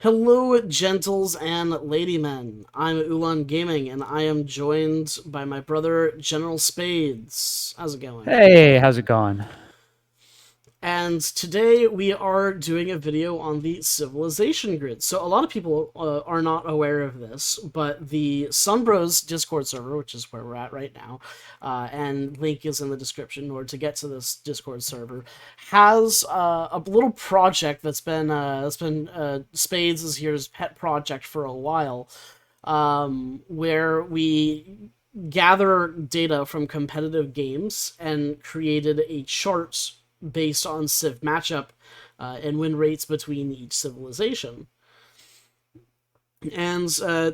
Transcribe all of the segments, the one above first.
Hello, gentles and ladymen. I'm Ulan Gaming, and I am joined by my brother, General Spades. How's it going? Hey, how's it going? And today we are doing a video on the Civilization Grid. So a lot of people are not aware of this, but the Sunbros Discord server, which is where we're at right now, and link is in the description in order to get to this Discord server, has a little project that's been Spades is here's pet project for a while, where we gather data from competitive games and created a chart based on Civ matchup and win rates between each civilization. And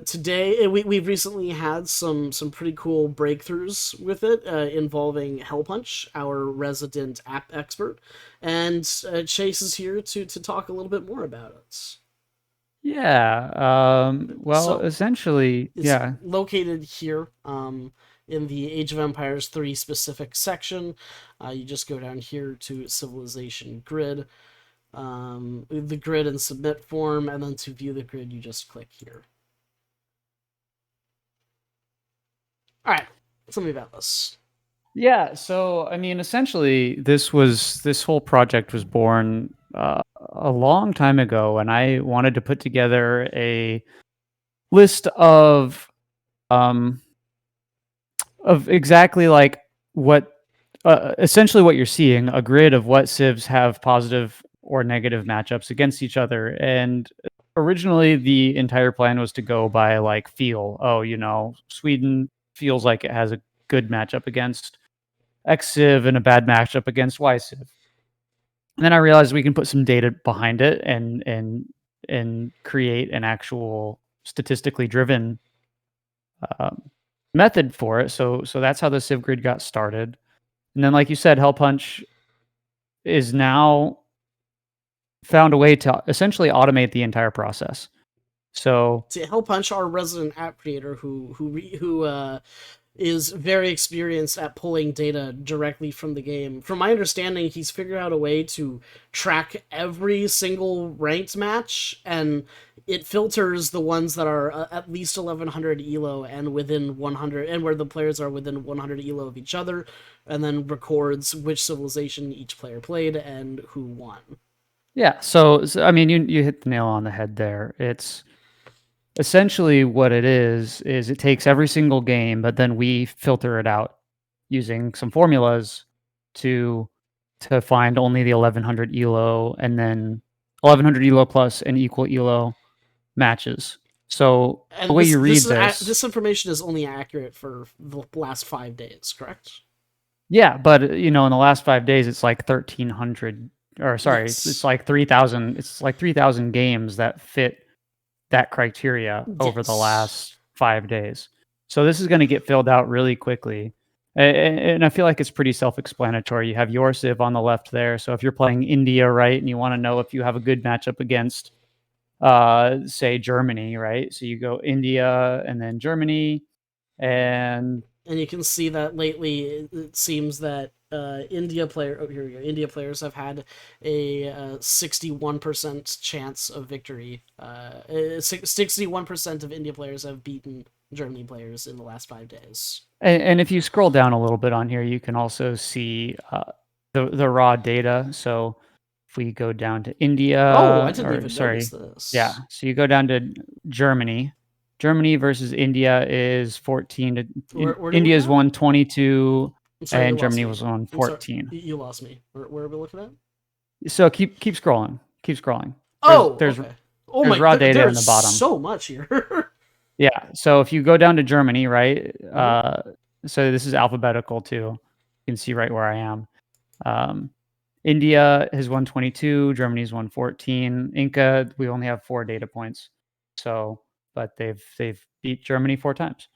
today we've recently had some pretty cool breakthroughs with it involving Hellpunch, our resident app expert, and Chase is here to talk a little bit more about it. Yeah, well, So essentially, it's yeah. located here in the Age of Empires 3 specific section. You just go down here to Civilization Grid, the grid and submit form, and then to view the grid, you just click here. All right, tell me about this. Yeah, so I mean, essentially, this whole project was born a long time ago, and I wanted to put together a list um of exactly like what essentially what you're seeing, a grid of what civs have positive or negative matchups against each other. And originally, the entire plan was to go by like feel. Oh, Sweden feels like it has a good matchup against X civ and a bad matchup against Y civ. And then I realized we can put some data behind it and create an actual statistically driven um, method for it. So that's how the civ grid got started. And then, like you said, Hellpunch is now found a way to essentially automate the entire process. So To Hellpunch, our resident app creator, who is very experienced at pulling data directly from the game. From my understanding, he's figured out a way to track every single ranked match, and it filters the ones that are at least 1100 elo and within 100, and where the players are within 100 elo of each other, and then records which civilization each player played and who won. yeah, so I mean, you hit the nail on the head there. It's essentially what it is it takes every single game, but then we filter it out using some formulas to to find only the 1100 elo and then 1100 elo plus and equal elo matches. So the And way this you this read is this, this information is only accurate for the last 5 days, correct? yeah, but in the last 5 days, it's like 1300, or sorry, it's Yes. like 3000. It's like 3000 games that fit that criteria over the Yes. last 5 days. So this is going to get filled out really quickly. And I feel like it's pretty self-explanatory. You have your civ on the left there. So if you're playing India, right, and you want to know if you have a good matchup against, say, Germany, right? So you go India and then Germany, and And you can see that lately it seems that here we go. India players have had a 61% chance of victory. 61% of India players have beaten Germany players in the last 5 days. and if you scroll down a little bit on here, you can also see the raw data. So if we go down to Oh, I India, didn't or even notice sorry, yeah, this. so you go down to Germany. Germany versus India is 14 to Where do we India look is at? 122 I'm sorry, you and lost Germany me. was on I'm sorry, 14. you lost me. Where are we looking at? So keep scrolling. Keep scrolling. There's Oh, there's okay. Oh there's my, raw data in there's the bottom. so much here. Yeah. So if you go down to Germany, right? Mhm. So this is alphabetical too. You can see right where I am. Um, India has 122, Germany's 114. Inca, we only have 4 data points. So, but they've beat Germany 4 times.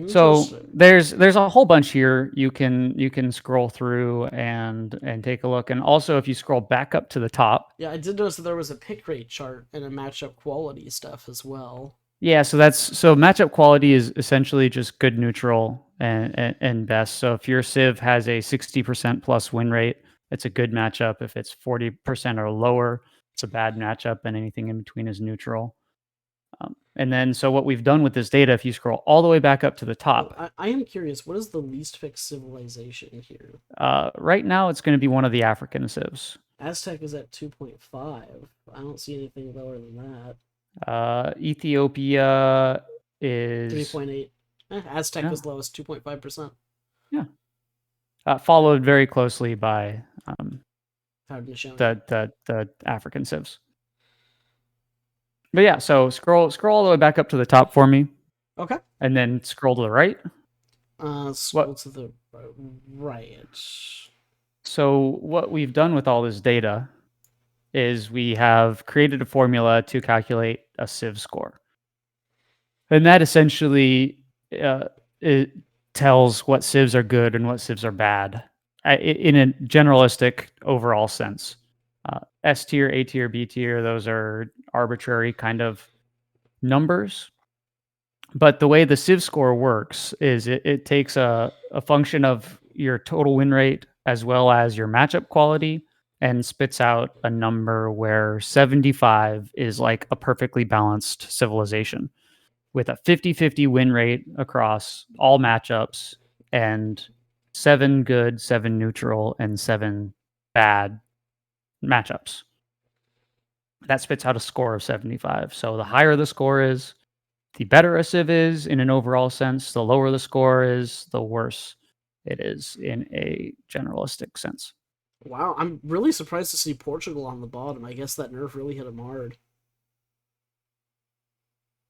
So Interesting. there's a whole bunch here you can scroll through and take a look. And also if you scroll back up to the top, Yeah, I did notice that there was a pick rate chart and a matchup quality stuff as well. yeah, so matchup quality is essentially just good, neutral, and best. So if your Civ has a 60% plus win rate, it's a good matchup. If it's 40% or lower, it's a bad matchup, and anything in between is neutral. And then, so what we've done with this data, if you scroll all the way back up to the top, I am curious, what is the least fixed civilization here? right now it's going to be one of the African civs. Aztec is at 2.5. I don't see anything lower than that. Ethiopia is 3.8. Aztec Yeah. was lowest, 2.5%. Followed very closely by Haudenosaunee. the African civs. But yeah, so scroll all the way back up to the top for me, Okay. and then scroll to the right. Scroll to the right. So what we've done with all this data is we have created a formula to calculate a civ score. And that essentially it tells what civs are good and what civs are bad in a generalistic overall sense. S tier, A tier, B tier, those are arbitrary kind of numbers. But the way the civ score works is it takes a function of your total win rate as well as your matchup quality and spits out a number where 75 is like a perfectly balanced civilization with a 50-50 win rate across all matchups and 7 good, 7 neutral, and 7 bad matchups. That spits out a score of 75. So the higher the score is, the better a civ is in an overall sense. The lower the score is, the worse it is in a generalistic sense. Wow, I'm really surprised to see Portugal on the bottom. I guess that nerf really hit him hard.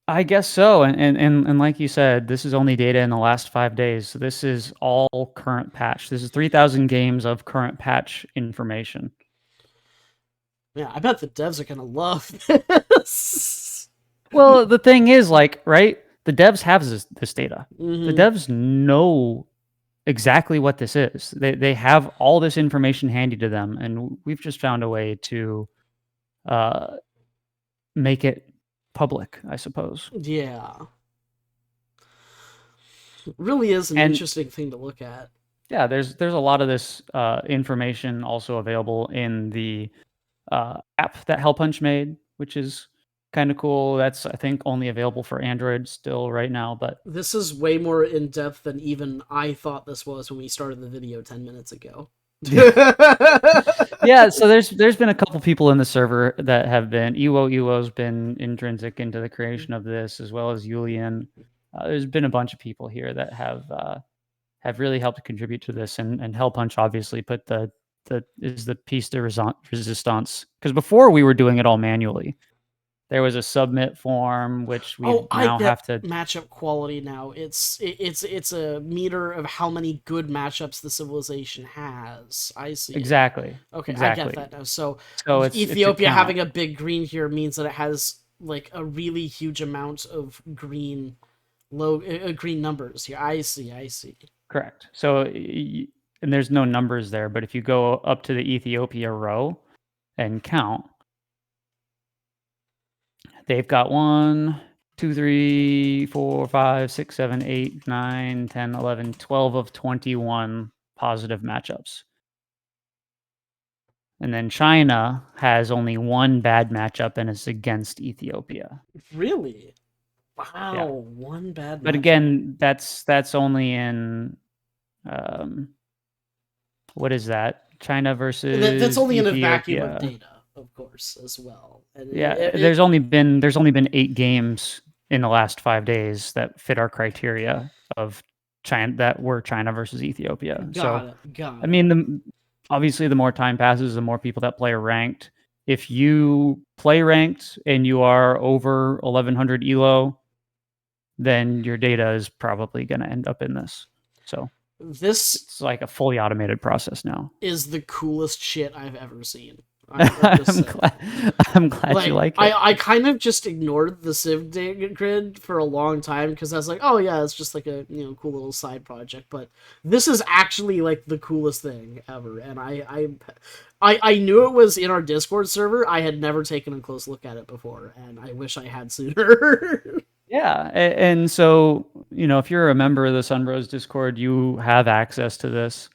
I guess so. And like you said, this is only data in the last 5 days. So this is all current patch. This is 3,000 games of current patch information. Yeah, I bet the devs are gonna love this. Well, the thing is, like, right? The devs have this data. Mm-hmm. The devs know exactly what this is. They have all this information handy to them, and we've just found a way to make it public, I suppose. Yeah. It really is an interesting thing to look at. Yeah, there's a lot of this information also available in the app that Hell Punch made, which is kind of cool. That's, I think, only available for Android still right now, but this is way more in depth than even I thought this was when we started the video 10 minutes ago. Yeah, so there's been a couple people in the server that have been Ewo's been intrinsic into the creation of this, as well as Julian. There's been a bunch of people here that have really helped contribute to this, and Hell Punch obviously put the piece de resistance, because before we were doing it all manually. There was a submit form which we now have to matchup quality now. It's a meter of how many good matchups the civilization has. I see. Exactly. Okay, exactly. I get that now. So it's Ethiopia having a big green here means that it has like a really huge amount of green green numbers here. I see. Correct. So and there's no numbers there, but if you go up to the Ethiopia row and count, they've got 1, 2, 3, 4, 5, 6, 7, 8, 9, 10, 11, 12 of 21 positive matchups. And then China has only 1 bad matchup, and it's against Ethiopia. Really? Wow, yeah. 1 bad matchup. But again, that's only in what is that? China versus that's only Ethiopia. In a vacuum of data, of course, as well. And yeah, there's only been 8 games in the last 5 days that fit our criteria of China, that were China versus Ethiopia. Got it. I mean, obviously, the more time passes, the more people that play are ranked. If you play ranked and you are over 1100 elo, then your data is probably going to end up in this. So this it's like a fully automated process now. Is the coolest shit I've ever seen. I'm glad you like it. I kind of just ignored the Civ grid for a long time because I was like, oh yeah, it's just like a cool little side project. But this is actually like the coolest thing ever, and I knew it was in our Discord server. I had never taken a close look at it before, and I wish I had sooner. Yeah, and so if you're a member of the Sunbros Discord, you have access to this.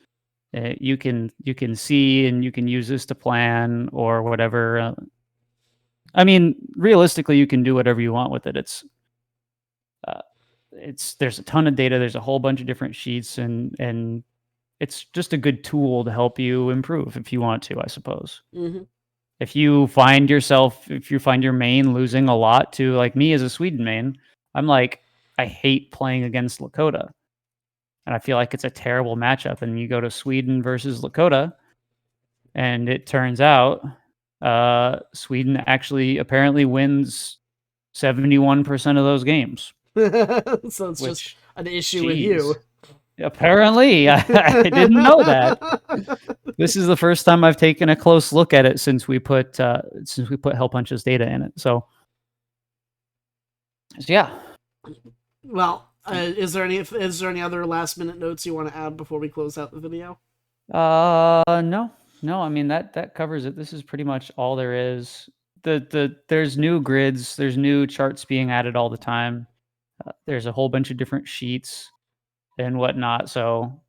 You can see and you can use this to plan or whatever. I mean, realistically, you can do whatever you want with it. Uh, there's a ton of data. There's a whole bunch of different sheets, and it's just a good tool to help you improve if you want to, I suppose. Hmm. If you find your main losing a lot to, like me as a Sweden main, I'm like, I hate playing against Lakota. And I feel like it's a terrible matchup. And you go to Sweden versus Lakota, and it turns out Sweden actually apparently wins 71% of those games. So it's just Which, an issue with geez, you. apparently I didn't know that. This is the first time I've taken a close look at it since we put Hellpunch's data in it. So yeah. Well, is there any other last minute notes you want to add before we close out the video? No. I mean that covers it. This is pretty much all there is. There's new grids, there's new charts being added all the time. There's a whole bunch of different sheets and whatnot. So,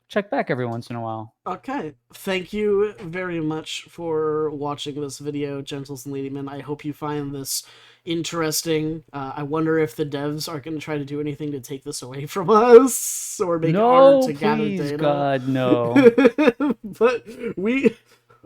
check back every once in a while. Okay, thank you very much for watching this video, Gentles and Ladymen. I hope you find this interesting. I wonder if the devs are going to try to do anything to take this away from us or make it harder to gather Please, data. God, no. But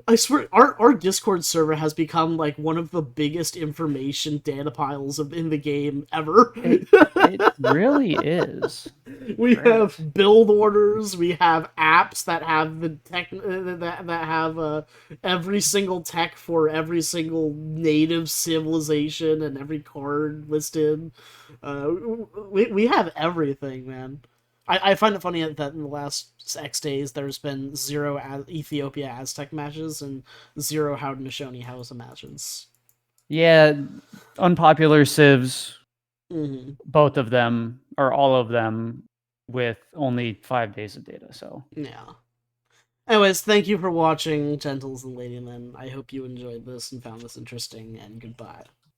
I swear, our Discord server has become like one of the biggest information data piles in the game ever. It really is. We Great. have build orders. We have apps that have the tech that have every single tech for every single native civilization and every card listed. We have everything, man. I find it funny that in the last X days there's been 0 Ethiopia Aztec matches and 0 Haudenosaunee Hausa matches. Yeah, unpopular civs, Mm-hmm. both of them or all of them with only 5 days of data. So Yeah. Anyways, thank you for watching, Gentles and Ladymen. I hope you enjoyed this and found this interesting, and goodbye.